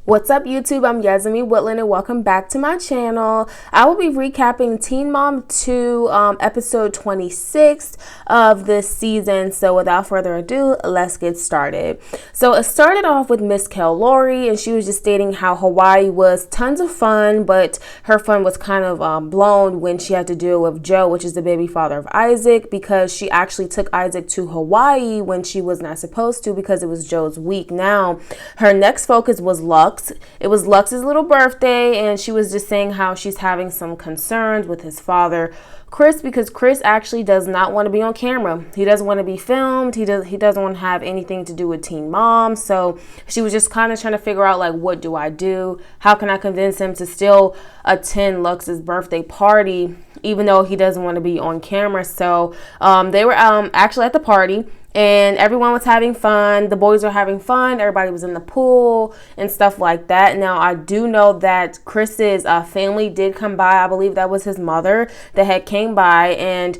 What's up YouTube? I'm Yasmin Woodland and welcome back to my channel. I will be recapping Teen Mom 2 episode 26 of this season. So without further ado, let's get started. So it started off with Miss Kailyn, and she was just stating how Hawaii was tons of fun, but her fun was kind of blown when she had to deal with Joe, which is the baby father of Isaac, because she actually took Isaac to Hawaii when she was not supposed to because it was Joe's week. Now her next focus was Lux. It was Lux's little birthday, and she was just saying how she's having some concerns with his father, Chris, because Chris actually does not want to be on camera. He doesn't want to be filmed. He doesn't want to have anything to do with Teen Mom. So she was just kind of trying to figure out, like, what do I do? How can I convince him to still attend Lux's birthday party, even though he doesn't want to be on camera? So they were actually at the party, and everyone was having fun. The boys were having fun. Everybody was in the pool and stuff like that. Now, I do know that Chris's family did come by. I believe that was his mother that had came by, and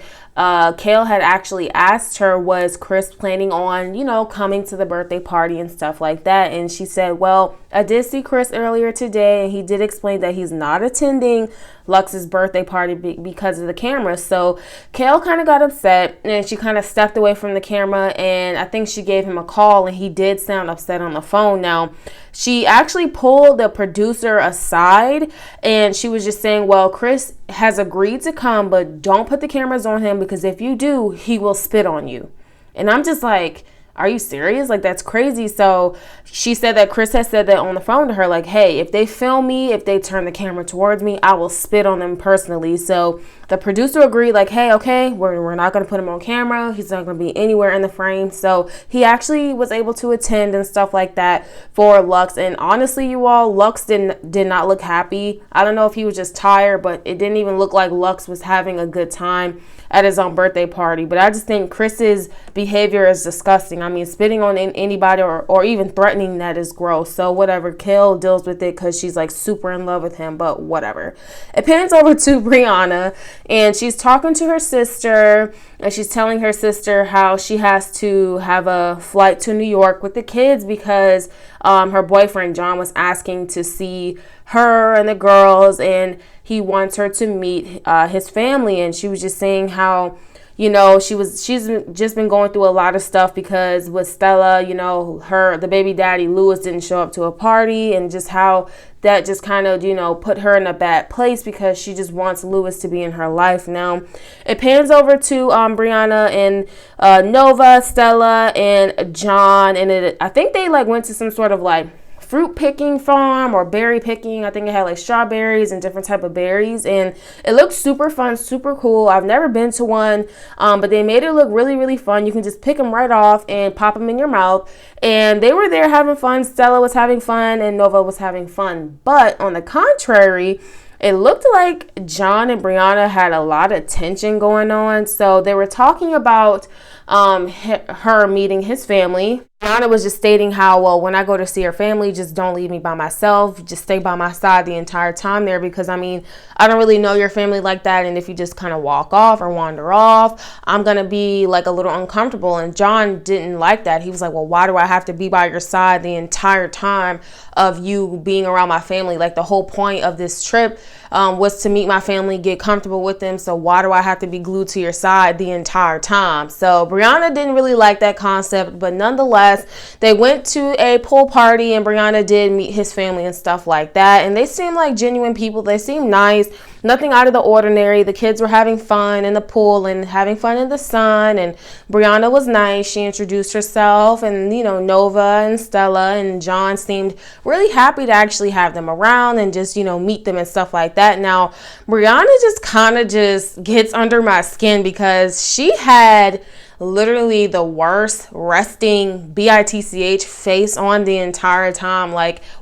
Kail had actually asked her, was Chris planning on, coming to the birthday party and stuff like that? And she said, well, I did see Chris earlier today, and he did explain that he's not attending Lux's birthday party because of the camera. So Kail kind of got upset, and she kind of stepped away from the camera, and I think she gave him a call, and he did sound upset on the phone. Now, she actually pulled the producer aside, and she was just saying, well, Chris has agreed to come, but don't put the cameras on him, because if you do, he will spit on you. And I'm just like, are you serious? Like, that's crazy. So she said that Chris has said that on the phone to her, like, hey, if they film me, if they turn the camera towards me, I will spit on them personally. So the producer agreed, like, hey, okay, we're not going to put him on camera. He's not going to be anywhere in the frame. So he actually was able to attend and stuff like that for Lux. And honestly, you all, Lux did not look happy. I don't know if he was just tired, but it didn't even look like Lux was having a good time at his own birthday party. But I just think Chris's behavior is disgusting. I mean, spitting on anybody or even threatening, that is gross. So whatever, Kail deals with it because she's like super in love with him, but whatever. It pans over to Briana, and she's talking to her sister, and she's telling her sister how she has to have a flight to New York with the kids because her boyfriend John was asking to see her and the girls, and he wants her to meet his family. And she was just saying how, she's just been going through a lot of stuff because with Stella, the baby daddy Lewis didn't show up to a party, and just how that just kind of, put her in a bad place because she just wants Lewis to be in her life. Now, it pans over to Briana and Nova, Stella, and John, and I think they went to some sort of fruit picking farm or berry picking. I think it had strawberries and different type of berries, and it looked super fun, super cool. I've never been to one, but they made it look really, really fun. You can just pick them right off and pop them in your mouth, and they were there having fun. Stella was having fun and Nova was having fun. But on the contrary, it looked like John and Briana had a lot of tension going on. So they were talking about her meeting his family. Briana was just stating how, well, when I go to see her family, just don't leave me by myself. Just stay by my side the entire time there, because I don't really know your family like that. And if you just kind of walk off or wander off, I'm going to be a little uncomfortable. And John didn't like that. He was like, well, why do I have to be by your side the entire time of you being around my family? The whole point of this trip was to meet my family, get comfortable with them. So why do I have to be glued to your side the entire time? So Briana didn't really like that concept, but nonetheless, they went to a pool party, and Briana did meet his family and stuff like that. And they seemed like genuine people. They seemed nice. Nothing out of the ordinary. The kids were having fun in the pool and having fun in the sun. And Briana was nice. She introduced herself, and, Nova and Stella and John seemed really happy to actually have them around and just, meet them and stuff like that. Now, Briana just kind of just gets under my skin because she had literally the worst resting bitch face on the entire time.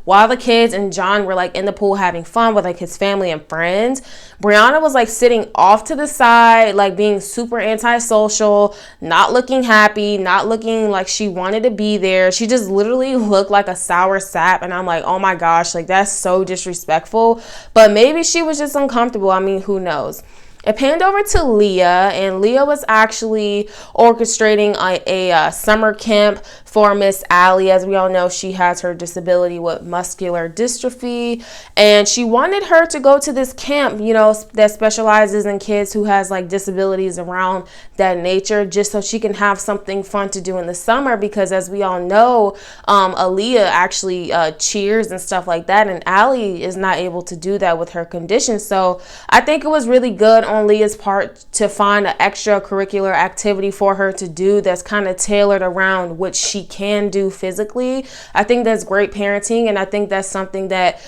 While the kids and John were in the pool having fun with his family and friends, Briana was sitting off to the side, being super antisocial, not looking happy, not looking like she wanted to be there. She just literally looked like a sour sap, and I'm like, oh my gosh, that's so disrespectful. But maybe she was just uncomfortable. Who knows? It panned over to Leah, and Leah was actually orchestrating a summer camp for Miss Allie. As we all know, she has her disability with muscular dystrophy, and she wanted her to go to this camp, you know, that specializes in kids who has like disabilities around that nature, just so she can have something fun to do in the summer, because as we all know, Leah actually cheers and stuff like that, and Allie is not able to do that with her condition. So I think it was really good on Leah's part to find an extracurricular activity for her to do that's kind of tailored around what she can do physically. I think that's great parenting, and I think that's something that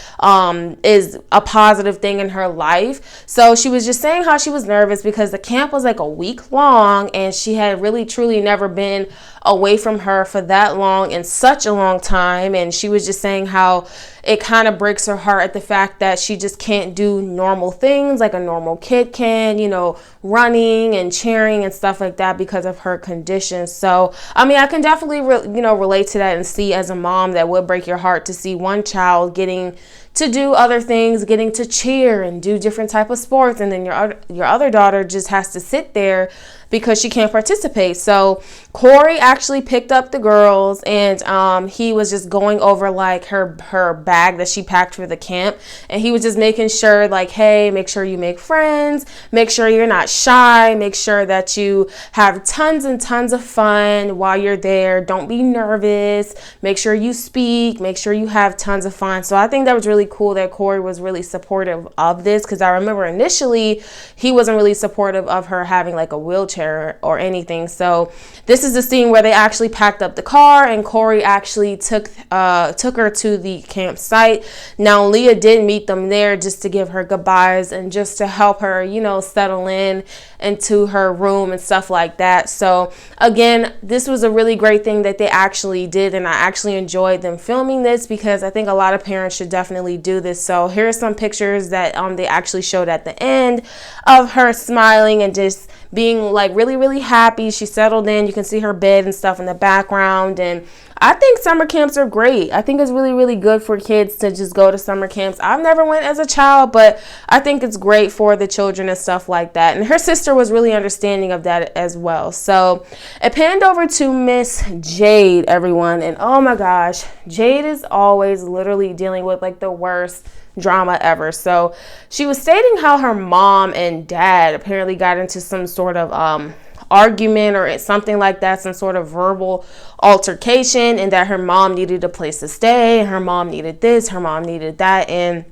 is a positive thing in her life. So she was just saying how she was nervous because the camp was like a week long, and she had really truly never been away from her for that long, in such a long time. And she was just saying how it kind of breaks her heart at the fact that she just can't do normal things like a normal kid can, you know, running and cheering and stuff like that because of her condition. So, I mean, I can definitely, relate to that and see, as a mom, that would break your heart to see one child getting to do other things, getting to cheer and do different type of sports, and then your other daughter just has to sit there because she can't participate. So Corey actually picked up the girls, and he was just going over like her bag that she packed for the camp, and he was just making sure like, hey, make sure you make friends, make sure you're not shy, make sure that you have tons and tons of fun while you're there, don't be nervous, make sure you speak, make sure you have tons of fun. So I think that was really cool that Corey was really supportive of this, because I remember initially he wasn't really supportive of her having like a wheelchair or anything. So this is the scene where they actually packed up the car, and Corey actually took her to the campsite. Now Leah did meet them there just to give her goodbyes and just to help her, settle in into her room and stuff like that. So again, this was a really great thing that they actually did, and I actually enjoyed them filming this, because I think a lot of parents should definitely do this. So here are some pictures that they actually showed at the end of her smiling and just being like really, really happy. She settled in. You can see her bed and stuff in the background, and I think summer camps are great. I think it's really, really good for kids to just go to summer camps. I've never went as a child, but I think it's great for the children and stuff like that. And her sister was really understanding of that as well. So it panned over to Miss Jade, everyone. And oh my gosh, Jade is always literally dealing with like the worst drama ever. So she was stating how her mom and dad apparently got into some sort of argument or something like that, some sort of verbal altercation, and that her mom needed a place to stay, her mom needed this, her mom needed that. And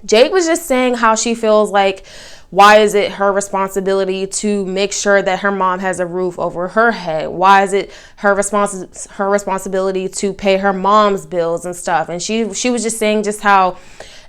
Jade was just saying how she feels like, why is it her responsibility to make sure that her mom has a roof over her head? Why is it her responsibility to pay her mom's bills and stuff? And she was just saying just how,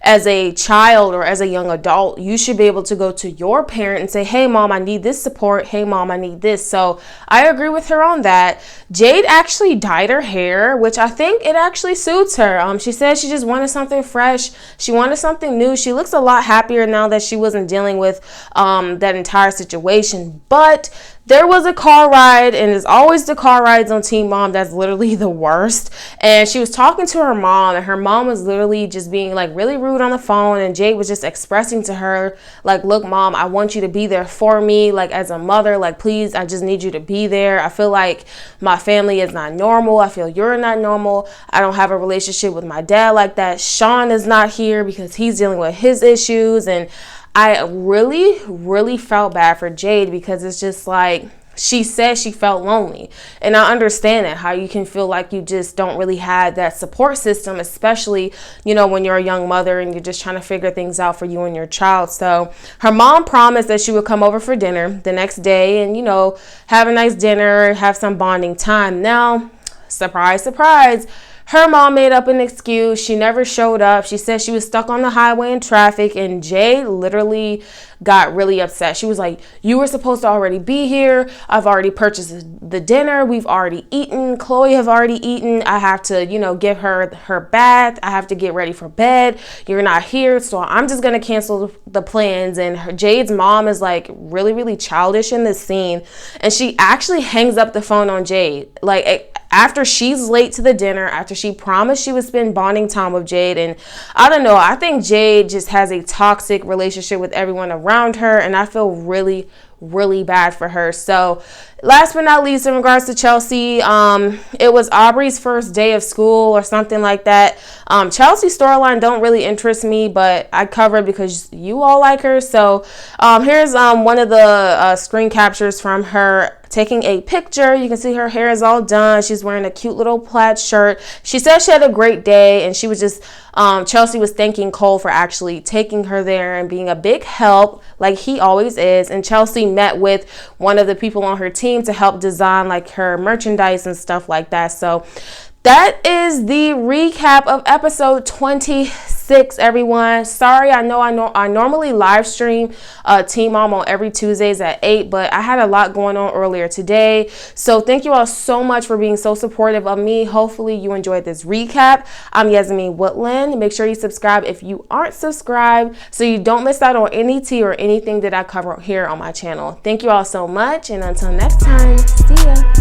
as a child or as a young adult, you should be able to go to your parent and say, hey mom, I need this support. Hey mom, I need this. So I agree with her on that. Jade actually dyed her hair, which I think it actually suits her. She said she just wanted something fresh. She wanted something new. She looks a lot happier now that she wasn't dealing with that entire situation. But there was a car ride, and there's always the car rides on Teen Mom that's literally the worst. And she was talking to her mom, and her mom was literally just being like really rude on the phone, and Jade was just expressing to her like, look mom, I want you to be there for me, like as a mother, like please, I just need you to be there. I feel like my family is not normal. I feel you're not normal. I don't have a relationship with my dad like that. Sean is not here because he's dealing with his issues. And I really, really felt bad for Jade, because it's just like, she said she felt lonely. And I understand that, how you can feel like you just don't really have that support system, especially, when you're a young mother and you're just trying to figure things out for you and your child. So her mom promised that she would come over for dinner the next day and, have a nice dinner, have some bonding time. Now, surprise, surprise, her mom made up an excuse. She never showed up. She said she was stuck on the highway in traffic, and Jade literally got really upset. She was like, you were supposed to already be here. I've already purchased the dinner. We've already eaten. Chloe have already eaten. I have to, give her bath. I have to get ready for bed. You're not here. So I'm just going to cancel the plans. And Jade's mom is like really, really childish in this scene. And she actually hangs up the phone on Jade. Like, after she's late to the dinner, after she promised she would spend bonding time with Jade. And I don't know, I think Jade just has a toxic relationship with everyone around her, and I feel really, really bad for her. So last but not least, in regards to Chelsea, it was Aubrey's first day of school or something like that. Chelsea's storyline don't really interest me, but I cover it because you all like her. So here's one of the screen captures from her taking a picture. You can see her hair is all done. She's wearing a cute little plaid shirt. She said she had a great day, and she was just Chelsea was thanking Cole for actually taking her there and being a big help like he always is. And Chelsea met with one of the people on her team to help design like her merchandise and stuff like that. So that is the recap of episode 26, everyone. Sorry, I normally live stream Teen Mom on every Tuesdays at 8, but I had a lot going on earlier today. So thank you all so much for being so supportive of me. Hopefully you enjoyed this recap. I'm Yasmin Woodland. Make sure you subscribe if you aren't subscribed so you don't miss out on any tea or anything that I cover here on my channel. Thank you all so much, and until next time, see ya.